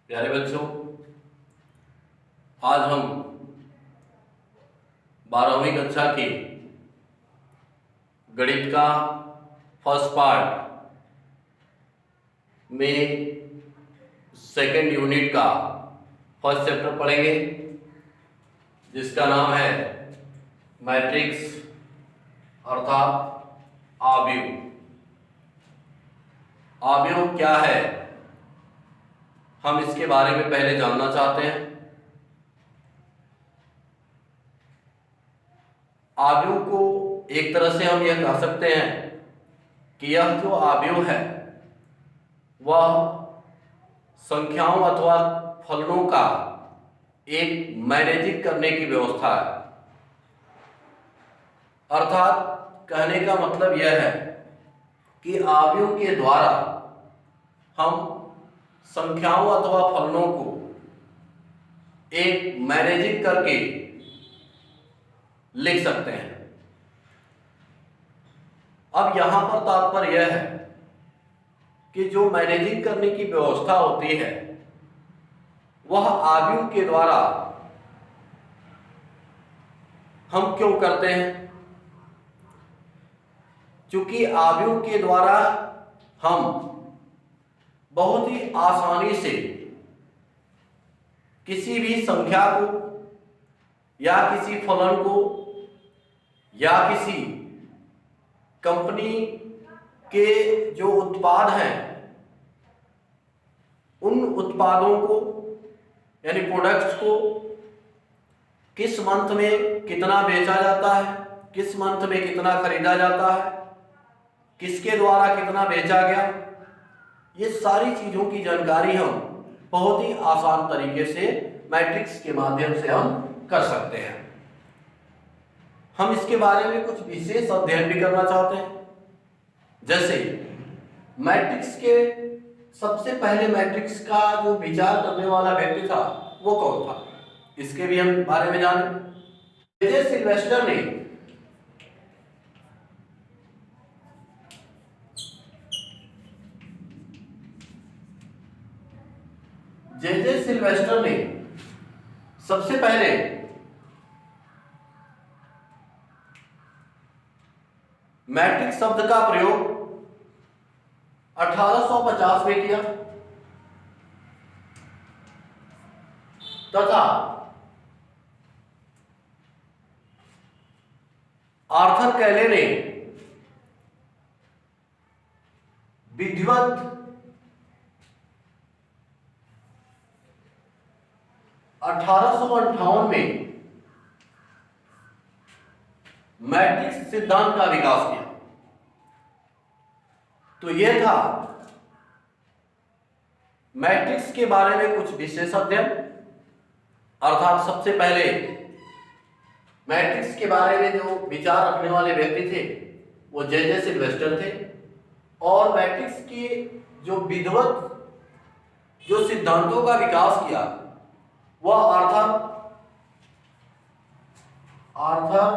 प्यारे बच्चों, आज हम 12वीं कक्षा की गणित का फर्स्ट पार्ट में सेकेंड यूनिट का फर्स्ट चैप्टर पढ़ेंगे, जिसका नाम है मैट्रिक्स अर्थात आव्यूह। आव्यूह क्या है, हम इसके बारे में पहले जानना चाहते हैं। आव्यूह को एक तरह से हम यह कह सकते हैं कि यह जो आव्यूह है वह संख्याओं अथवा फलनों का एक मैनेजिंग करने की व्यवस्था है। अर्थात कहने का मतलब यह है कि आव्यूह के द्वारा हम संख्याओं अथवा फलनों को एक मैनेजिंग करके लिख सकते हैं। अब यहां पर तात्पर्य यह है कि जो मैनेजिंग करने की व्यवस्था होती है वह आव्यूह के द्वारा हम क्यों करते हैं। क्योंकि आव्यूह के द्वारा हम बहुत ही आसानी से किसी भी संख्या को या किसी फलन को या किसी कंपनी के जो उत्पाद हैं उन उत्पादों को यानी प्रोडक्ट्स को किस मंथ में कितना बेचा जाता है, किस मंथ में कितना खरीदा जाता है, किसके द्वारा कितना बेचा गया, ये सारी चीजों की जानकारी हम बहुत ही आसान तरीके से मैट्रिक्स के माध्यम से हम कर सकते हैं। हम इसके बारे में कुछ विशेष अध्ययन भी करना चाहते हैं। जैसे मैट्रिक्स के सबसे पहले मैट्रिक्स का जो विचार करने वाला व्यक्ति था वो कौन था, इसके भी हम बारे में जानें। जे सिल्वेस्टर ने जे सिल्वेस्टर ने सबसे पहले मैट्रिक्स शब्द का प्रयोग 1850 में किया तथा आर्थर कैले ने विधिवत 1858 में मैट्रिक्स सिद्धांत का विकास किया। तो यह था मैट्रिक्स के बारे में कुछ विशेष अध्ययन। अर्थात सबसे पहले मैट्रिक्स के बारे में जो विचार रखने वाले व्यक्ति थे वो जे सिल्वेस्टर थे, और मैट्रिक्स की जो विधिवत जो सिद्धांतों का विकास किया वह आर्थर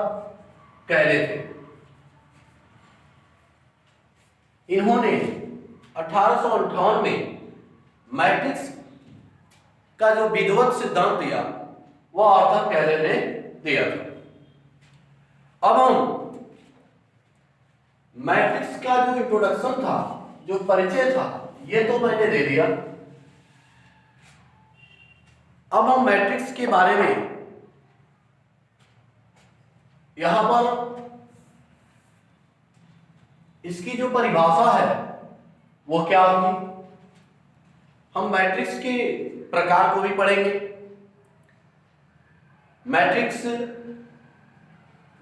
कैले थे। इन्होंने 1858 में मैट्रिक्स का जो विधिवत सिद्धांत दिया वह आर्थर कैले ने दिया था। अब हम मैट्रिक्स का जो इंट्रोडक्शन था, जो परिचय था, ये तो मैंने दे दिया। अब हम मैट्रिक्स के बारे में यहां पर इसकी जो परिभाषा है वो क्या होगी। हम मैट्रिक्स के प्रकार को भी पढ़ेंगे। मैट्रिक्स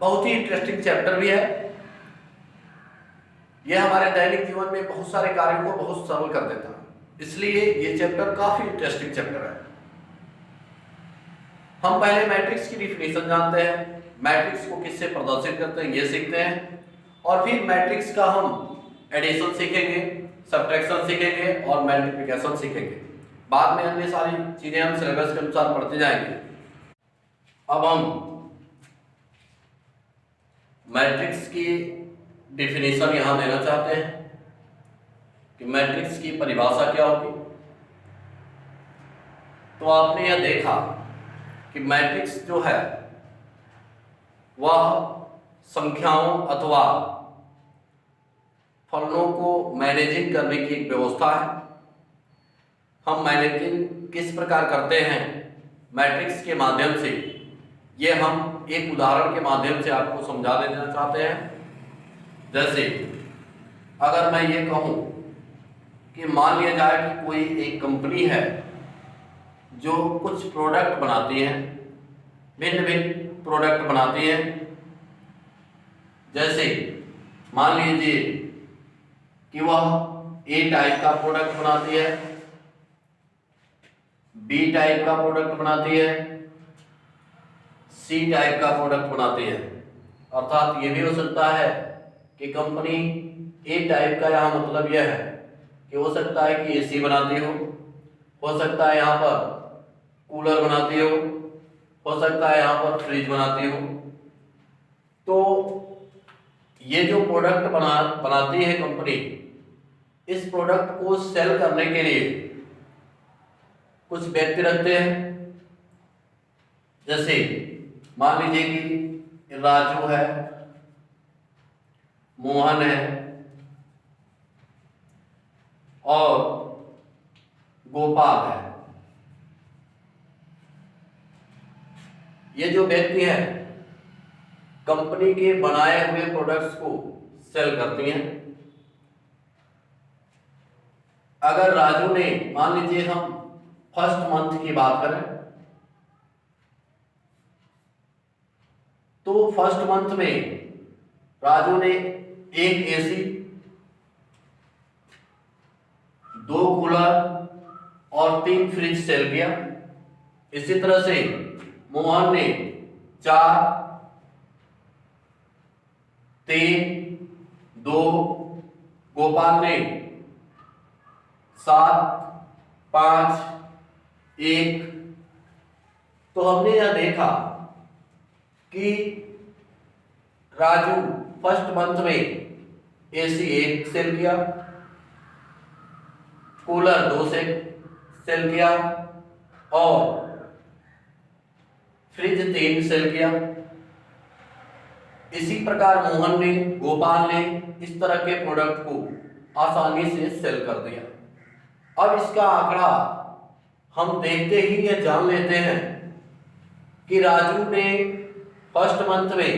बहुत ही इंटरेस्टिंग चैप्टर भी है। यह हमारे दैनिक जीवन में बहुत सारे कार्यों को बहुत सरल कर देता है, इसलिए यह चैप्टर काफी इंटरेस्टिंग चैप्टर है। हम पहले मैट्रिक्स की डिफिनेशन जानते हैं, मैट्रिक्स को किससे प्रदर्शित करते हैं ये सीखते हैं, और फिर मैट्रिक्स का हम एडिशन सीखेंगे, सब्ट्रैक्शन सीखेंगे और मल्टीप्लिकेशन सीखेंगे। बाद में अन्य सारी चीजें हम सिलेबस के अनुसार पढ़ते जाएंगे। अब हम मैट्रिक्स की डिफिनेशन यहां देना चाहते हैं कि मैट्रिक्स की परिभाषा क्या होगी। तो आपने यह देखा कि मैट्रिक्स जो है वह संख्याओं अथवा फलनों को मैनेजिंग करने की एक व्यवस्था है। हम मैनेजिंग किस प्रकार करते हैं मैट्रिक्स के माध्यम से, ये हम एक उदाहरण के माध्यम से आपको समझा देना चाहते हैं। जैसे अगर मैं ये कहूँ कि मान लिया जाए कि कोई एक कंपनी है जो कुछ प्रोडक्ट बनाती है, भिन्न भिन्न प्रोडक्ट बनाती है। जैसे मान लीजिए कि वह ए टाइप का प्रोडक्ट बनाती है, बी टाइप का प्रोडक्ट बनाती है, सी टाइप का प्रोडक्ट बनाती है। अर्थात ये भी हो सकता है कि कंपनी ए टाइप का, यहाँ मतलब यह है कि हो सकता है कि एसी बनाती हो सकता है यहाँ पर कूलर बनाती हो सकता है यहाँ पर फ्रिज बनाती हो। तो ये जो प्रोडक्ट बनाती है कंपनी, इस प्रोडक्ट को सेल करने के लिए कुछ व्यक्ति रखते हैं। जैसे मान लीजिए कि राजू है, मोहन है और गोपाल है। ये जो व्यक्ति है कंपनी के बनाए हुए प्रोडक्ट्स को सेल करती हैं। अगर राजू ने, मान लीजिए हम फर्स्ट मंथ की बात करें, तो फर्स्ट मंथ में राजू ने एक एसी, 2 कूलर और 3 फ्रिज सेल किया। इसी तरह से मोहन ने 4, 3, 2, गोपाल ने 7, 5, 1। तो हमने यह देखा कि राजू फर्स्ट मंथ में एसी 1 सेल किया, कूलर 2 से सेल किया और फ्रिज 3 सेल किया। इसी प्रकार मोहन ने, गोपाल ने इस तरह के प्रोडक्ट को आसानी से सेल कर दिया। अब इसका आंकड़ा हम देखते ही ये जान लेते हैं कि राजू ने फर्स्ट मंथ में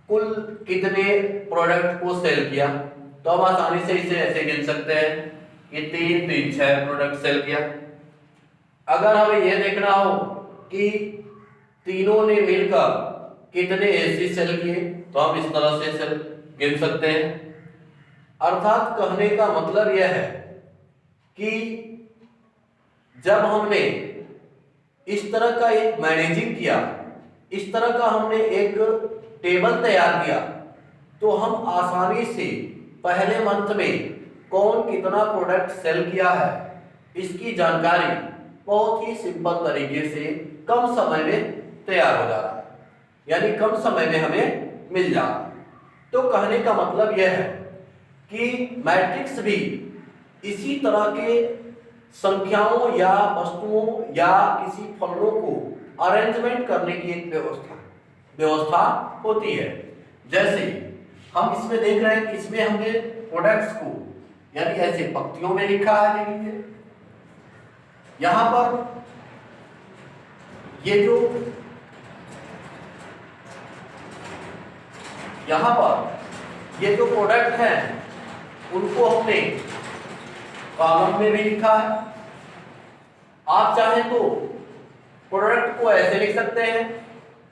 कुल कितने प्रोडक्ट को सेल किया। तो हम आसानी से इसे ऐसे गिन सकते हैं कि 3, 3, 6 प्रोडक्ट सेल किया। अगर हमें यह देखना हो कि तीनों ने मिलकर कितने एसी सेल किए, तो हम इस तरह से सेल गिन सकते हैं। अर्थात कहने का मतलब यह है कि जब हमने इस तरह का एक मैनेजिंग किया, इस तरह का हमने एक टेबल तैयार किया, तो हम आसानी से पहले मंथ में कौन कितना प्रोडक्ट सेल किया है इसकी जानकारी बहुत ही सिंपल तरीके से कम समय में तैयार हो जा रहा है, यानी कम समय में हमें मिल जा। तो कहने का मतलब यह है कि मैट्रिक्स भी इसी तरह के संख्याओं या वस्तुओं या किसी फलनों को अरेंजमेंट करने की एक व्यवस्था होती है। जैसे हम इसमें देख रहे हैं कि इसमें हमने प्रोडक्ट्स को यानी ऐसे पंक्तियों में लिखा है। देखिए यहां पर ये जो यहां पर ये जो प्रोडक्ट हैं उनको हमने कॉलम में भी लिखा है। आप चाहें तो प्रोडक्ट को ऐसे लिख सकते हैं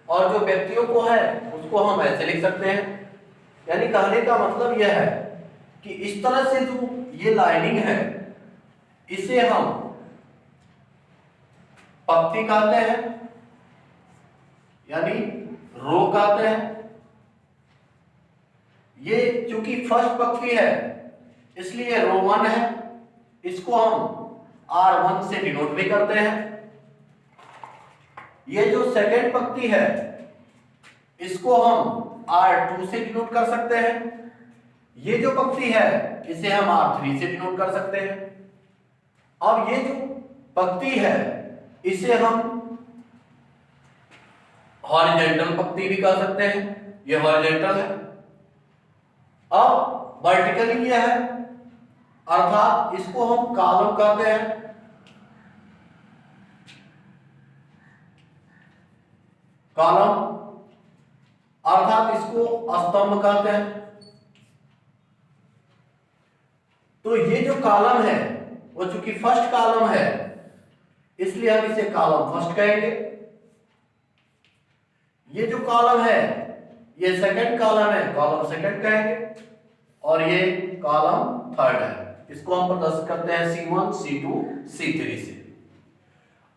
और जो व्यक्तियों को है उसको हम ऐसे लिख सकते हैं। यानी कहने का मतलब यह है कि इस तरह से जो ये लाइनिंग है इसे हम पंक्ति कहते हैं, यानी रो कहते हैं। ये चूंकि फर्स्ट पंक्ति है इसलिए रो 1 है, इसको हम R1 से डिनोट भी करते हैं। ये जो सेकेंड पंक्ति है इसको हम R2 से डिनोट कर सकते हैं। ये जो पंक्ति है इसे हम R3 से डिनोट कर सकते हैं। अब ये जो पंक्ति है इसे हम हॉरिजॉन्टल पंक्ति भी कह सकते हैं, ये हॉरिजॉन्टल है। अब वर्टिकली ये है, अर्थात इसको हम कॉलम कहते हैं। कॉलम अर्थात इसको स्तंभ कहते हैं। तो ये जो कॉलम है वो चूंकि फर्स्ट कॉलम है, इसलिए हम इसे कॉलम फर्स्ट कहेंगे। ये जो कॉलम है ये सेकंड कॉलम है, कॉलम सेकंड कहेंगे। और ये कॉलम थर्ड है, इसको हम प्रदर्शित करते हैं C1, C2, C3 से।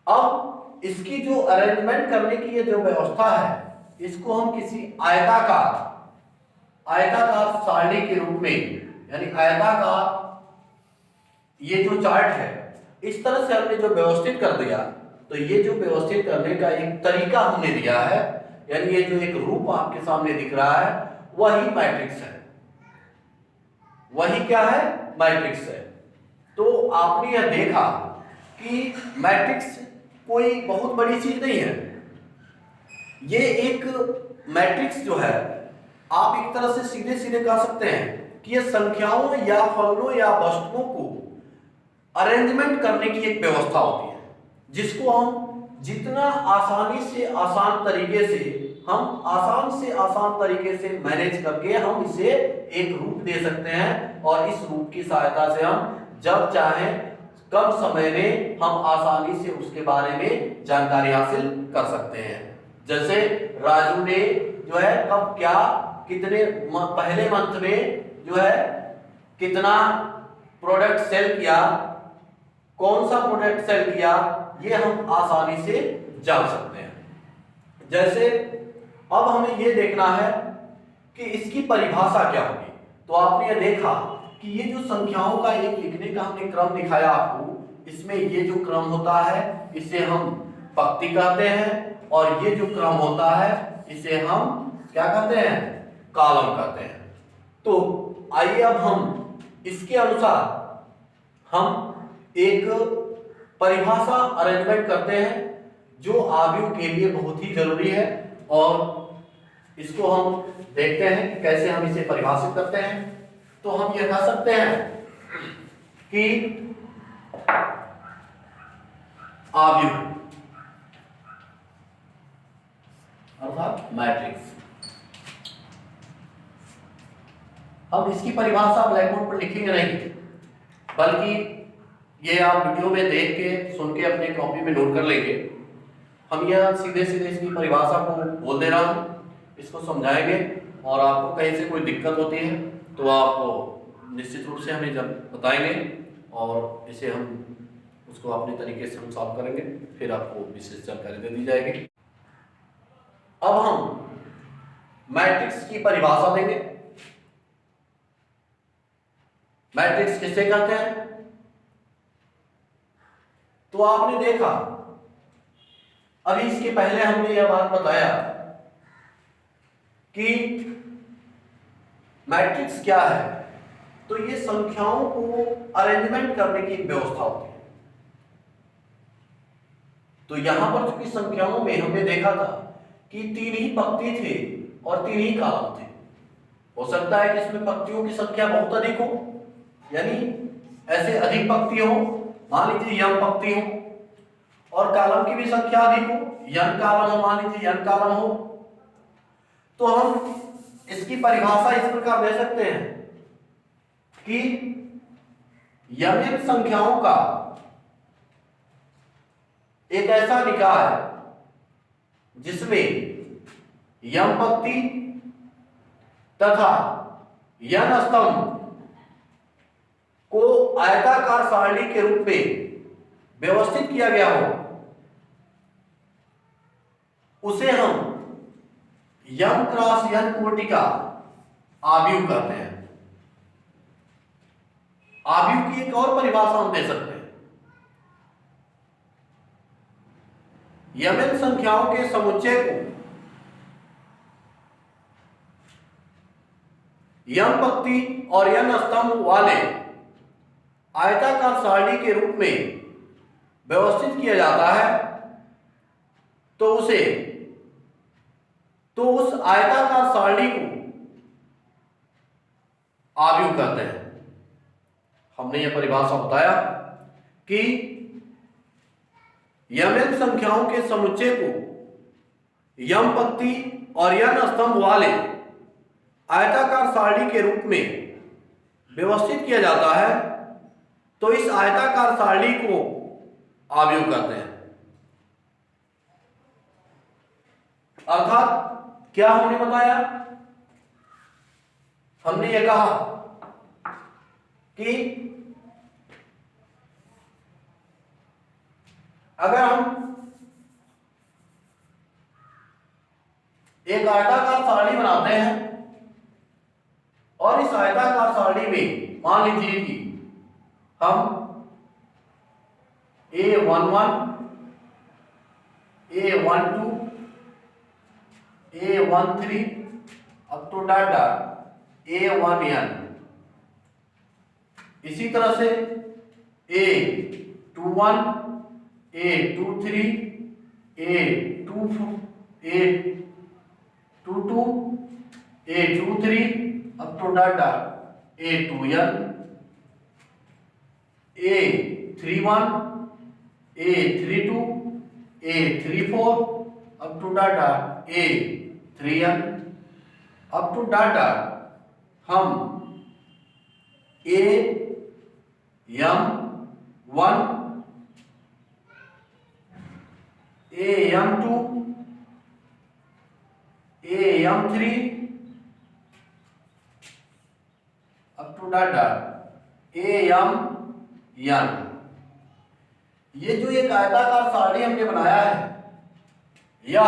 अब इसकी जो अरेंजमेंट करने की ये जो व्यवस्था है, इसको हम किसी आयताकार सारणी के रूप में, यानी आयताकार ये जो चार्ट है, इस तरह से हमने जो व्यवस्थित कर दिया। तो ये जो व्यवस्थित करने का एक तरीका हमने दिया है, यानी ये जो एक रूप आपके सामने दिख रहा है, वही मैट्रिक्स है। वही क्या है? मैट्रिक्स है। तो आपने यह देखा कि मैट्रिक्स कोई बहुत बड़ी चीज नहीं है। ये एक मैट्रिक्स जो है, आप एक तरह से सीधे सीधे कह सकते हैं कि ये संख्याओं या फलनों या वस्तुओं को अरेंजमेंट करने की एक व्यवस्था होती है, जिसको हम जितना आसानी से आसान तरीके से मैनेज करके हम इसे एक रूप दे सकते हैं। और इस रूप की सहायता से हम जब चाहें कम समय में हम आसानी से उसके बारे में जानकारी हासिल कर सकते हैं। जैसे राजू ने जो है कब क्या कितने पहले मंथ में जो है कितना प्रोडक्ट सेल किया, कौन सा प्रोडक्ट सेल किया, ये हम आसानी से जान सकते हैं। जैसे अब हमें ये देखना है कि इसकी परिभाषा क्या होगी। तो आपने ये देखा कि ये जो संख्याओं का एक लिखने का हमने क्रम दिखाया आपको, इसमें ये जो क्रम होता है इसे हम पंक्ति कहते हैं, और ये जो क्रम होता है इसे हम क्या कहते हैं? कॉलम कहते हैं। तो आइए अब हम इसके अनुसार हम एक परिभाषा अरेंजमेंट करते हैं, जो आव्यूह के लिए बहुत ही जरूरी है। और इसको हम देखते हैं कैसे हम इसे परिभाषित करते हैं। तो हम यह कह सकते हैं कि आव्यूह अर्थात मैट्रिक्स। हम इसकी परिभाषा ब्लैक बोर्ड पर लिखेंगे नहीं, बल्कि ये आप वीडियो में देख के सुन के अपने कॉपी में नोट कर लेंगे। हम यह सीधे सीधे इसकी परिभाषा को बोल दे रहा हूँ, इसको समझाएंगे। और आपको कहीं से कोई दिक्कत होती है तो आप निश्चित रूप से हमें जब बताएंगे, और इसे हम उसको अपने तरीके से हम सॉल्व करेंगे, फिर आपको विशेष जानकारी दे दी जाएगी। अब हम मैट्रिक्स की परिभाषा देंगे। मैट्रिक्स किसे कहते हैं? तो आपने देखा, अभी इसके पहले हमने यह बात बताया कि मैट्रिक्स क्या है। तो ये संख्याओं को अरेंजमेंट करने की एक व्यवस्था होती है। तो यहां पर चूंकि संख्याओं में हमने देखा था कि 3 ही पंक्ति थे और 3 ही कॉलम थे। हो सकता है कि इसमें पंक्तियों की संख्या बहुत अधिक हो, यानी ऐसे अधिक पंक्ति हो, मान लीजिए यम पंक्ति हो, और कॉलम की भी संख्या अधिक हो, n कॉलम हो, मान लीजिए n कॉलम हो। तो हम इसकी परिभाषा इस प्रकार दे सकते हैं कि यम संख्याओं का एक ऐसा निकाय जिसमें यम पंक्ति तथा n स्तंभ को आयताकार सारणी के रूप में व्यवस्थित किया गया हो, उसे हम यम क्रॉस n कोटि का आव्यूह कहते हैं। आव्यूह की एक और परिभाषा हम दे सकते हैं। यमन संख्याओं के समुच्चय को यम पंक्ति और n स्तंभ वाले आयताकार सारणी के रूप में व्यवस्थित किया जाता है, तो उस आयताकार सारणी को आव्यूह कहते हैं। हमने यह परिभाषा बताया कि mn संख्याओं के समुच्चय को m पंक्ति और n स्तंभ वाले आयताकार सारणी के रूप में व्यवस्थित किया जाता है, तो इस आयताकार सारणी को आव्यूह कहते हैं। अर्थात क्या हमने बताया? हमने ये कहा कि अगर हम एक आयताकार सारणी बनाते हैं और इस आयताकार सारणी में मान लीजिए कि हम A11, A12, A13 up to data A1n, इसी तरह से A21, A23, A22, A22, A23 up to data A2n, A31, A32, A34 up to data A3n, up to data हम AM1, AM2, AM3 up to data AM ये जो एक आयताकार सारणी हमने बनाया है, या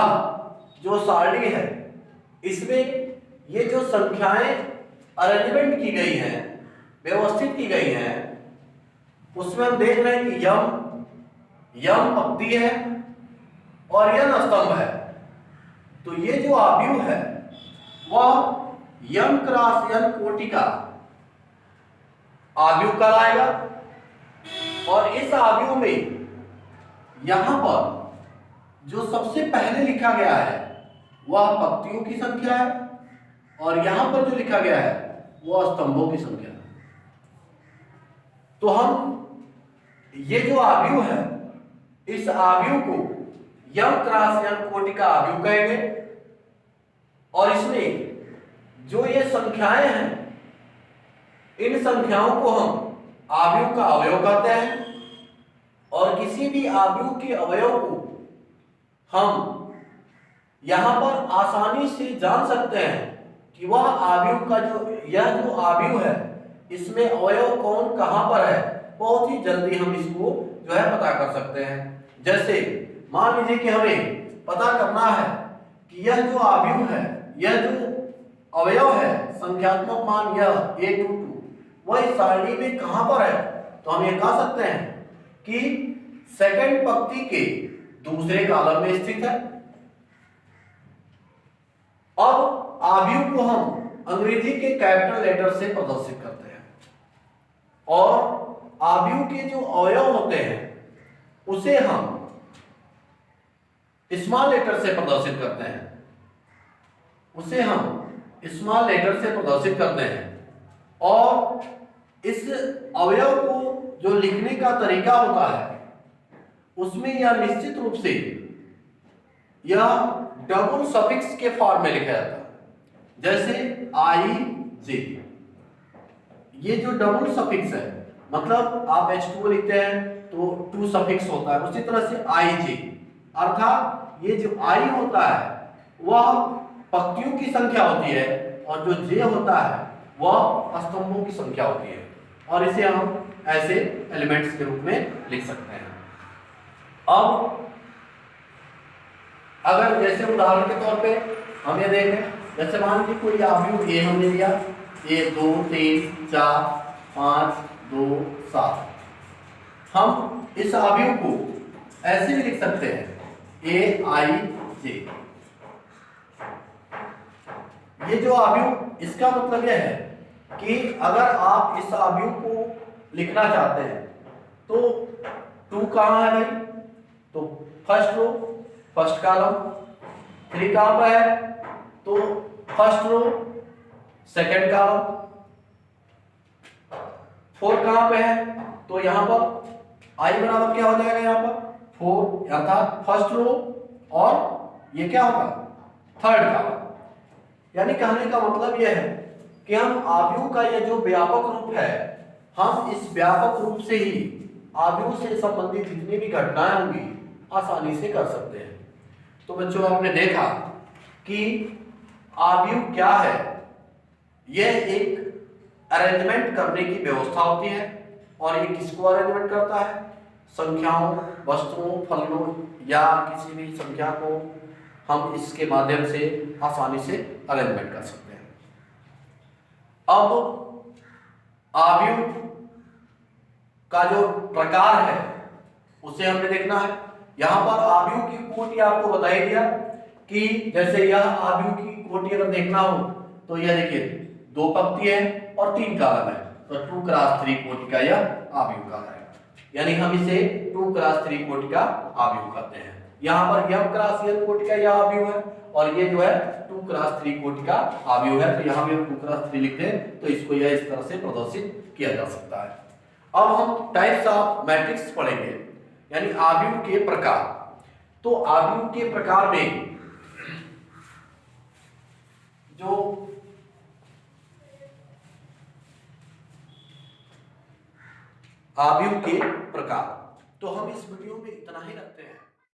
जो सारणी है, इसमें ये जो संख्याएं अरेंजमेंट की गई हैं, व्यवस्थित की गई हैं, उसमें हम देख रहे हैं कि यम पंक्ति है और n स्तंभ है। तो ये जो आव्यूह है वह m क्रॉस n कोटि का आव्यूह कहलाएगा। और इस आव्यूह में यहां पर जो सबसे पहले लिखा गया है वह पंक्तियों की संख्या है, और यहां पर जो लिखा गया है वह स्तंभों की संख्या है। तो हम ये जो आव्यूह है, इस आव्यूह को m क्रॉस n कोटि का आव्यूह कहेंगे। और इसमें जो ये संख्याएं हैं, इन संख्याओं को हम आव्यूह का अवयव कहते हैं। और किसी भी आव्यूह के अवयव को हम यहां पर आसानी से जान सकते हैं कि वह आव्यूह का यह जो आव्यूह है, इसमें अवयव कौन कहां पर है, बहुत ही जल्दी हम इसको जो है पता कर सकते हैं। जैसे मान लीजिए कि हमें पता करना है कि यह जो आव्यूह है, यह जो अवयव है, संख्यात्मक मान यह A22, वह इस सारणी में कहां पर है, तो हम ये कह सकते हैं कि सेकंड पंक्ति के दूसरे कॉलम में स्थित है। अब आव्यूह को हम अंग्रेजी के कैपिटल लेटर से प्रदर्शित करते हैं, और आव्यूह के जो अवयव होते हैं उसे हम स्मॉल लेटर से प्रदर्शित करते हैं, और इस अवयव को जो लिखने का तरीका होता है उसमें यह निश्चित रूप से यह डबल सफिक्स के फॉर्म में लिखा जाता है। जैसे IJ, ये जो डबल सफिक्स है, मतलब आप H2 लिखते हैं तो 2 सफिक्स होता है, उसी तरह से IJ, अर्थात ये जो I होता है वह पंक्तियों की संख्या होती है, और जो J होता है वह स्तंभों की संख्या होती है, और इसे हम ऐसे एलिमेंट्स के रूप में लिख सकते हैं। अब अगर जैसे उदाहरण के तौर पे हम ये देखें, जैसे मान लीजिए कोई आव्यूह A हमने लिया, 1 2 3 4 5 2 7, हम इस आव्यूह को ऐसे भी लिख सकते हैं AIJ। ये जो आव्यूह, इसका मतलब यह है कि अगर आप इस आव्यूह को लिखना चाहते हैं तो 2 कहाँ है भाई, तो फर्स्ट रो फर्स्ट कॉलम, 3 कहां पर है तो फर्स्ट रो, सेकंड कॉलम, 4 कहां पे है तो यहां पर i बराबर क्या हो जाएगा यहां पर 4 अर्थात फर्स्ट रो और ये क्या होगा थर्ड कॉलम। यानी कहने का मतलब यह है कि हम आव्यूह का यह जो व्यापक रूप है, हम इस व्यापक रूप से ही आव्यूह से संबंधित जितनी भी घटनाएं होंगी आसानी से कर सकते हैं। तो बच्चों आपने देखा कि आव्यूह क्या है, यह एक अरेंजमेंट करने की व्यवस्था होती है। और ये किसको अरेंजमेंट करता है, संख्याओं, वस्तुओं, फलनों या किसी भी संख्या को हम इसके माध्यम से आसानी से अरेंजमेंट कर सकते हैं। अब आव्यूह का जो प्रकार है उसे हमने देखना है। यहां पर आव्यूह की कोटि आपको बताई दिया कि जैसे यह आव्यूह की कोटि अगर देखना हो तो यह देखिए 2 पंक्ति है और 3 कॉलम है, तो 2x3 कोटि का यह आव्यूह कहलाएगा। यानी हम इसे 2x3 कोटि का आव्यूह कहते हैं। यहाँ पर m×n कोटि का यह आव्यूह है और ये जो है 2x3 कोटि का आव्यूह है, तो यहाँ भी हम 2x3 लिख दें तो इसको यह इस तरह से प्रदर्शित किया जा सकता है। अब हम टाइप्स ऑफ मैट्रिक्स पढ़ेंगे, यानी आव्यूह के प्रकार। तो आव्यूह के प्रकार में जो आव्यूह के प्रकार, तो हम इस वीडियो में इतना ही रखते हैं।